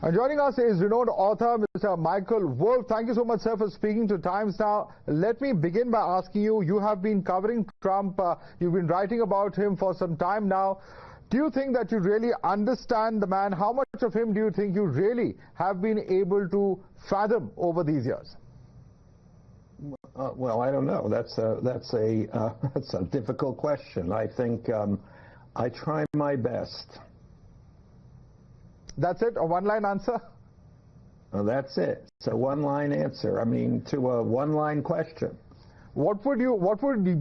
And joining us is renowned author Mr. Michael Wolff. Thank you so much, sir, for speaking to Times Now. Let me begin by asking you, you have been covering Trump, you've been writing about him for some time now. Do you think that you really understand the man? How much of him do you think you really have been able to fathom over these years? Well, I don't know. That's a difficult question. I think I try my best. That's it? A one-line answer? That's it. It's a one-line answer. I mean, to a one-line question. What would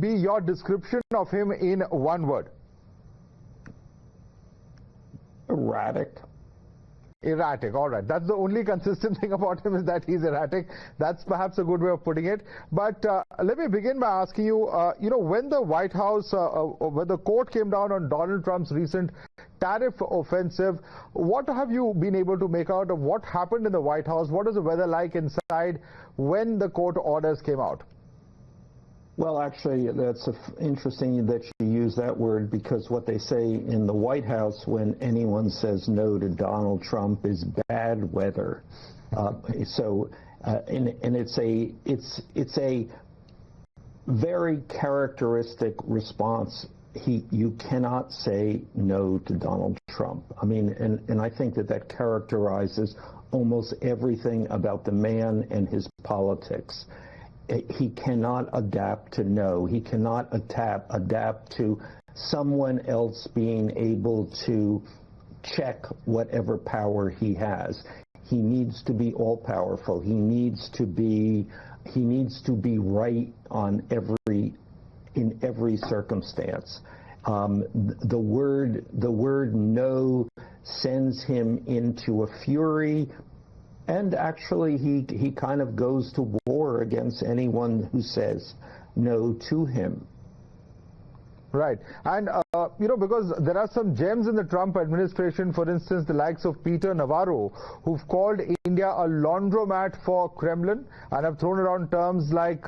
be your description of him in one word? Erratic. Erratic, all right. That's the only consistent thing about him, is that he's erratic. That's perhaps a good way of putting it. But let me begin by asking you, when the White House, when the court came down on Donald Trump's recent tariff offensive, what have you been able to make out of what happened in the White House? What is the weather like inside when the court orders came out? Well, actually, that's interesting that you use that word, because what they say in the White House when anyone says no to Donald Trump is bad weather. And it's a very characteristic response. You cannot say no to Donald Trump. I mean, and I think that characterizes almost everything about the man and his politics. He cannot adapt to no. He cannot adapt to someone else being able to check whatever power he has. He needs to be all-powerful. He needs to be right in every circumstance. The word no sends him into a fury. And actually, he kind of goes to war against anyone who says no to him. Right. And, because there are some gems in the Trump administration, for instance, the likes of Peter Navarro, who've called India a laundromat for Kremlin and have thrown around terms like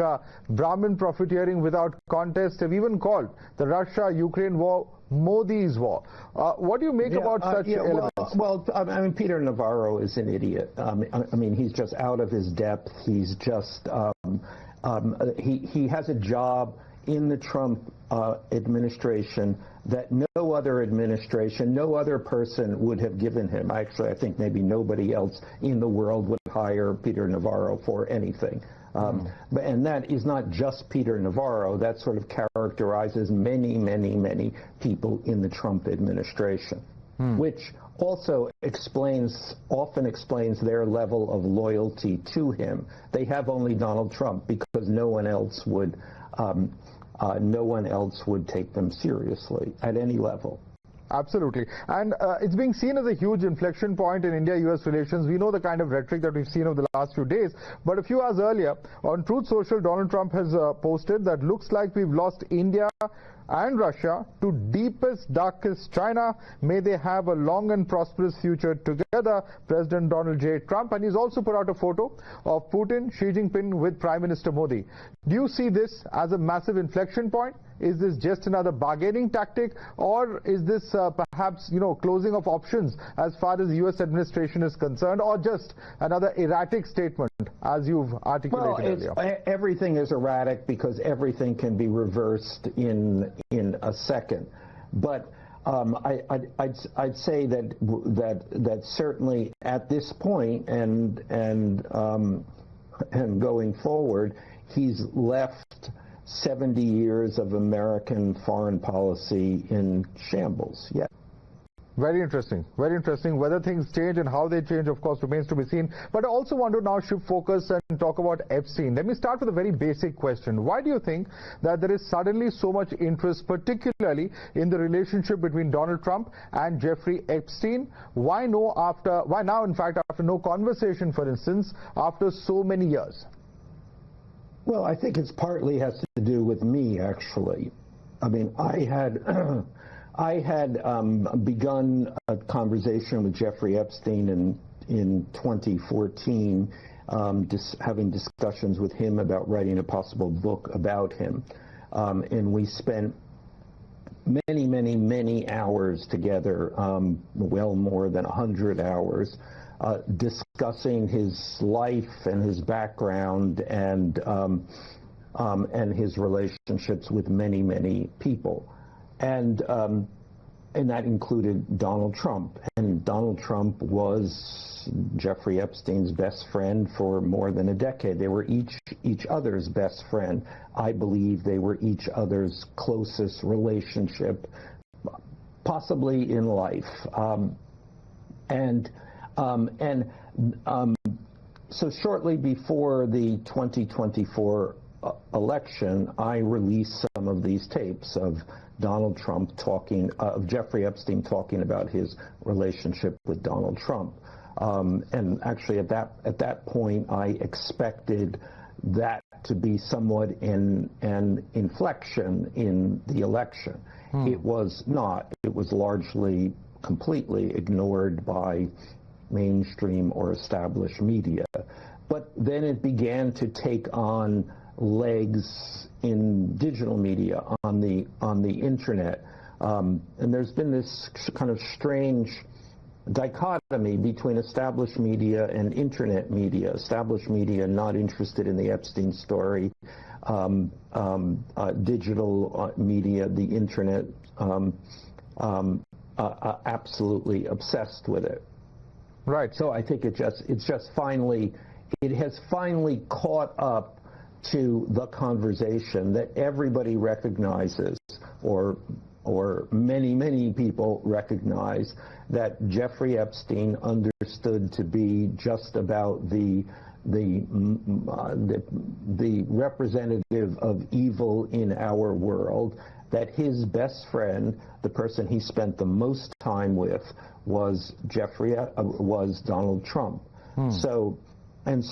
Brahmin profiteering without contest. Have even called the Russia-Ukraine war Modi's war. What do you make about such elements? Well, I mean, Peter Navarro is an idiot. I mean, he's just out of his depth. He's just he has a job in the Trump administration that no other administration, no other person would have given him. Actually, I think maybe nobody else in the world would hire Peter Navarro for anything. And that is not just Peter Navarro. That sort of characterizes many, many, many people in the Trump administration, which also often explains their level of loyalty to him. They have only Donald Trump because no one else would take them seriously at any level. Absolutely. And it's being seen as a huge inflection point in India-US relations. We know the kind of rhetoric that we've seen over the last few days. But a few hours earlier, on Truth Social, Donald Trump has posted that looks like we've lost India and Russia to deepest, darkest China. May they have a long and prosperous future together, President Donald J. Trump. And he's also put out a photo of Putin, Xi Jinping with Prime Minister Modi. Do you see this as a massive inflection point? Is this just another bargaining tactic, or is this perhaps, closing of options as far as the U.S. administration is concerned, or just another erratic statement, as you've articulated earlier? Everything is erratic because everything can be reversed in a second. But I'd say that certainly at this point and going forward, he's left 70 years of American foreign policy in shambles. Yeah. Very interesting. Very interesting. Whether things change and how they change, of course, remains to be seen. But I also want to now shift focus and talk about Epstein. Let me start with a very basic question. Why do you think that there is suddenly so much interest, particularly in the relationship between Donald Trump and Jeffrey Epstein? Why now, in fact, after no conversation, for instance, after so many years? Well, I think it's partly has to do with me, actually. I mean, I had begun a conversation with Jeffrey Epstein in 2014, having discussions with him about writing a possible book about him. And we spent many hours together, well more than 100 hours, discussing his life and his background and his relationships with many people, and that included Donald Trump. And Donald Trump was Jeffrey Epstein's best friend for more than a decade. They were each other's best friend. I believe they were each other's closest relationship, possibly in life. So shortly before the 2024 election, I released some of these tapes of Donald Trump talking, of Jeffrey Epstein talking about his relationship with Donald Trump. And actually at that point, I expected that to be somewhat an inflection in the election. It was not. It was largely, completely ignored by mainstream or established media. But then it began to take on legs in digital media, on the internet, and there's been this kind of strange dichotomy between established media and internet media. Established media not interested in the Epstein story, digital media, the internet, absolutely obsessed with it. Right. So I think it has finally caught up to the conversation that everybody recognizes, or many people recognize, that Jeffrey Epstein understood to be just about the representative of evil in our world, that his best friend, the person he spent the most time with, was Donald Trump. So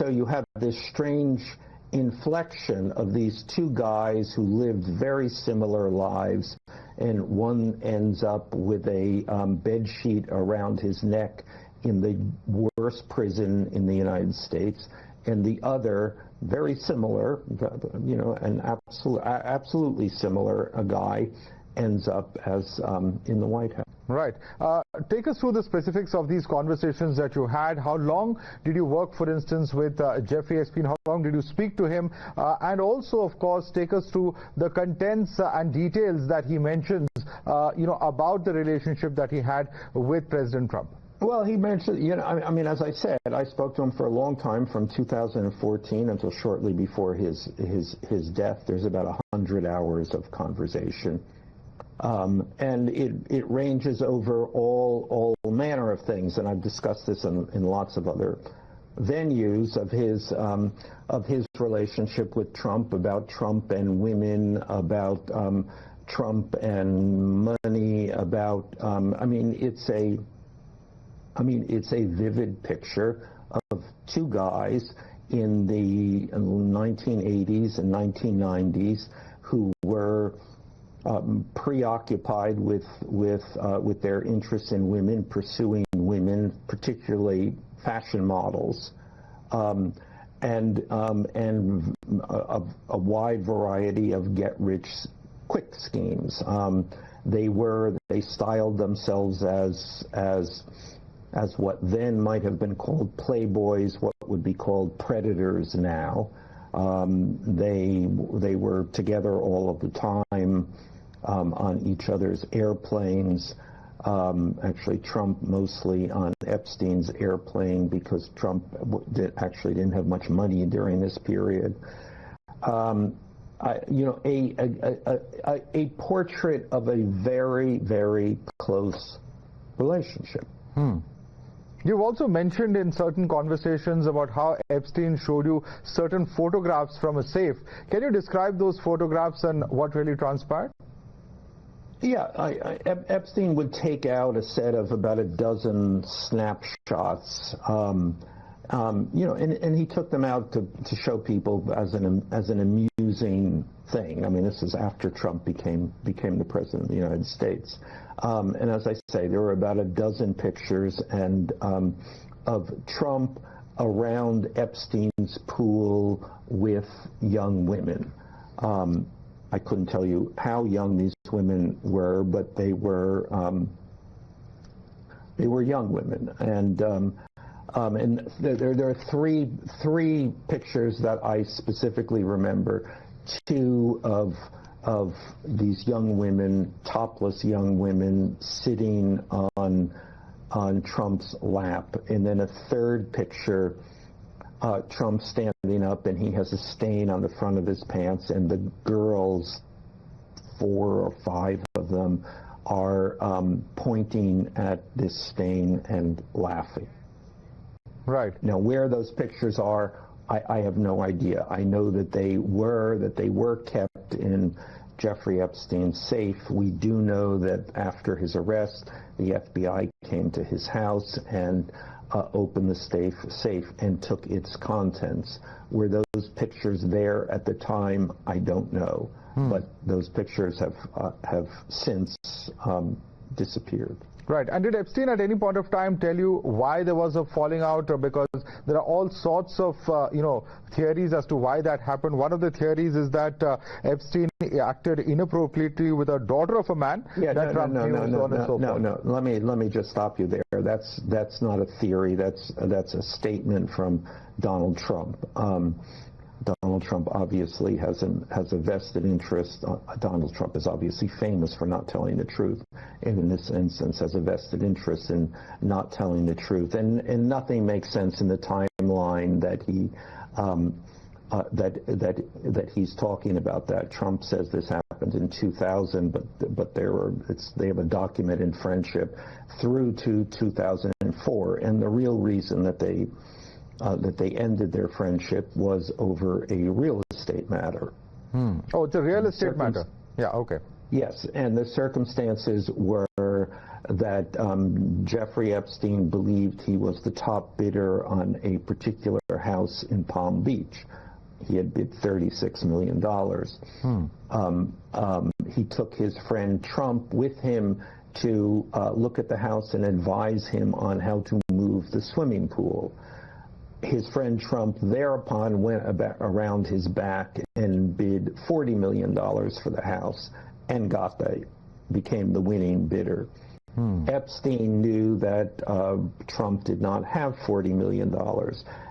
you have this strange inflection of these two guys who lived very similar lives, and one ends up with a bed sheet around his neck in the worst prison in the United States, and the other, very similar, an absolutely similar guy, ends up as in the White House. Right. Take us through the specifics of these conversations that you had. How long did you work, for instance, with Jeffrey Epstein? How long did you speak to him? And also, of course, take us through the contents and details that he mentions, about the relationship that he had with President Trump. Well, he mentioned, I mean, as I said, I spoke to him for a long time, from 2014 until shortly before his death. There's about 100 hours of conversation. And it ranges over all manner of things, and I've discussed this in lots of other venues, of his relationship with Trump, about Trump and women, about Trump and money, about it's a vivid picture of two guys in the 1980s and 1990s who were preoccupied with their interest in women, pursuing women, particularly fashion models, and a wide variety of get-rich-quick schemes. They styled themselves as what then might have been called playboys, what would be called predators now. They were together all of the time, on each other's airplanes. Actually, Trump mostly on Epstein's airplane, because Trump actually didn't have much money during this period. A portrait of a very, very close relationship. You've also mentioned in certain conversations about how Epstein showed you certain photographs from a safe. Can you describe those photographs and what really transpired? Yeah, Epstein would take out a set of about a dozen snapshots, and he took them out to show people as an amusing thing. I mean, this is after Trump became the president of the United States. And as I say, there were about a dozen pictures of Trump around Epstein's pool with young women. I couldn't tell you how young these women were, but they were young women. And there are three pictures that I specifically remember. Two of these young women, topless young women, sitting on Trump's lap, and then a third picture, Trump standing up, and he has a stain on the front of his pants, and the girls, 4 or 5 of them, are pointing at this stain and laughing. Right. Now, where those pictures are, I have no idea. I know that they were kept in Jeffrey Epstein's safe. We do know that after his arrest, the FBI came to his house and opened the safe and took its contents. Were those pictures there at the time? I don't know. But those pictures have since disappeared. Right. And did Epstein at any point of time tell you why there was a falling out? Or because there are all sorts of, theories as to why that happened. One of the theories is that Epstein acted inappropriately with a daughter of a man. Yeah, no. Let me just stop you there. That's not a theory. That's a statement from Donald Trump. Donald Trump obviously has a vested interest. Donald Trump is obviously famous for not telling the truth, and in this instance has a vested interest in not telling the truth. And nothing makes sense in the timeline that he that he's talking about. That Trump says this happened in 2000, but they have a documented friendship through to 2004, and the real reason that they ended their friendship was over a real estate matter. Oh, it's a real estate matter. Yeah, okay. Yes, and the circumstances were that Jeffrey Epstein believed he was the top bidder on a particular house in Palm Beach. He had bid $36 million. He took his friend Trump with him to look at the house and advise him on how to move the swimming pool. His friend Trump thereupon went around his back and bid $40 million for the house and became the winning bidder. Epstein knew that Trump did not have $40 million.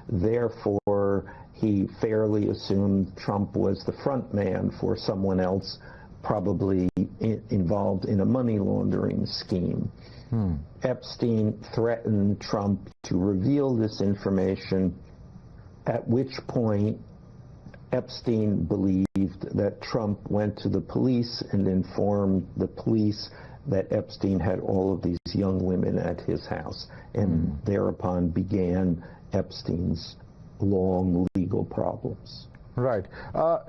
Therefore, he fairly assumed Trump was the front man for someone else, probably involved in a money laundering scheme. Epstein threatened Trump to reveal this information, at which point Epstein believed that Trump went to the police and informed the police that Epstein had all of these young women at his house, and thereupon began Epstein's long legal problems. Right.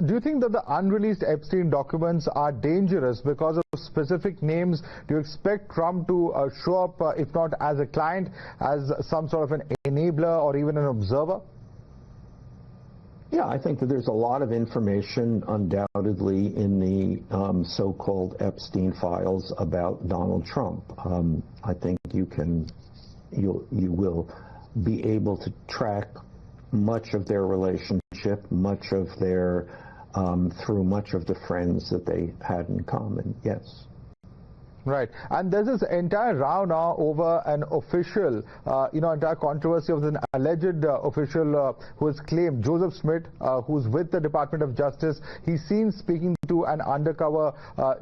Do you think that the unreleased Epstein documents are dangerous because of specific names? Do you expect Trump to show up, if not as a client, as some sort of an enabler or even an observer? Yeah, I think that there's a lot of information undoubtedly in the so-called Epstein Files about Donald Trump. I think you will be able to track much of their relationship, much of their through much of the friends that they had in common. Yes. Right. And there's this entire row now over an official, entire controversy of an alleged official who has claimed, Joseph Smith, who's with the Department of Justice. He's seen speaking to an undercover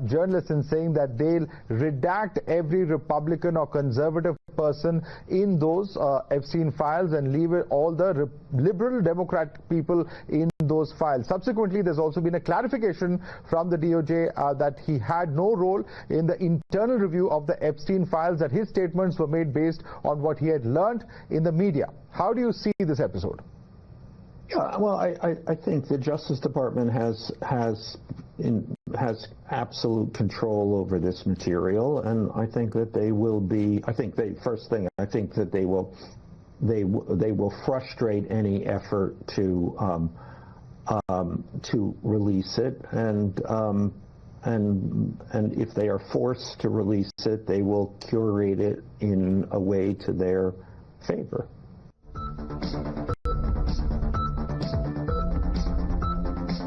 journalist and saying that they'll redact every Republican or conservative person in those Epstein files and leave all the liberal Democrat people in those files. Subsequently, there's also been a clarification from the DOJ that he had no role in the internal review of the Epstein files, that his statements were made based on what he had learned in the media. How do you see this episode? Yeah, well, I think the Justice Department has absolute control over this material, and I think that they will be. I think that they will frustrate any effort to release it, and if they are forced to release it, they will curate it in a way to their favor.